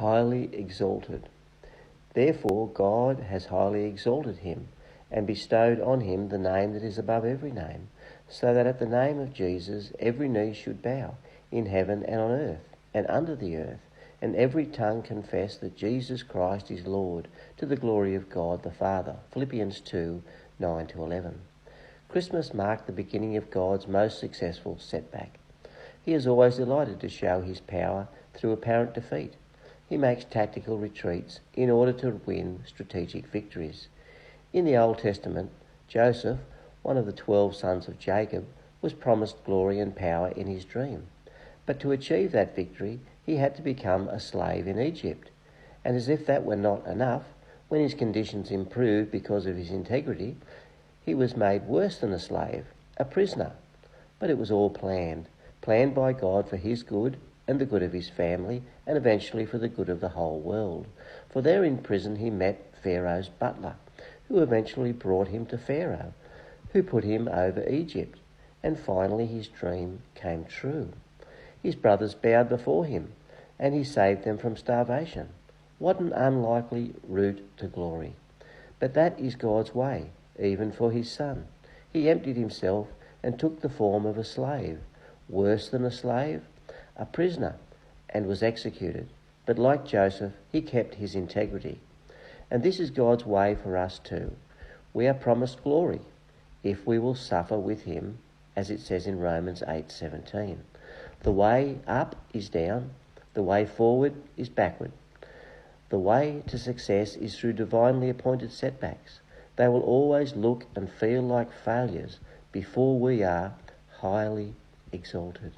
highly exalted. Therefore God has highly exalted him and bestowed on him the name that is above every name, so that at the name of Jesus every knee should bow, in heaven and on earth and under the earth, and every tongue confess that Jesus Christ is Lord, to the glory of God the Father. Philippians 2, 9-11. Christmas marked the beginning of God's most successful setback. He is always delighted to show his power through apparent defeat. He makes tactical retreats in order to win strategic victories. In the Old Testament, Joseph, one of the 12 sons of Jacob, was promised glory and power in his dream. But to achieve that victory, he had to become a slave in Egypt. And as if that were not enough, when his conditions improved because of his integrity, he was made worse than a slave, a prisoner. But it was all planned by God for his good and the good of his family, and eventually for the good of the whole world. For there in prison he met Pharaoh's butler, who eventually brought him to Pharaoh, who put him over Egypt. And finally his dream came true. His brothers bowed before him, and he saved them from starvation. What an unlikely route to glory. But that is God's way, even for his son. He emptied himself and took the form of a slave, worse than a slave, a prisoner, and was executed. But like Joseph, he kept his integrity. And this is God's way for us too. We are promised glory if we will suffer with him, as it says in Romans 8:17. The way up is down, the way forward is backward. The way to success is through divinely appointed setbacks. They will always look and feel like failures before we are highly exalted.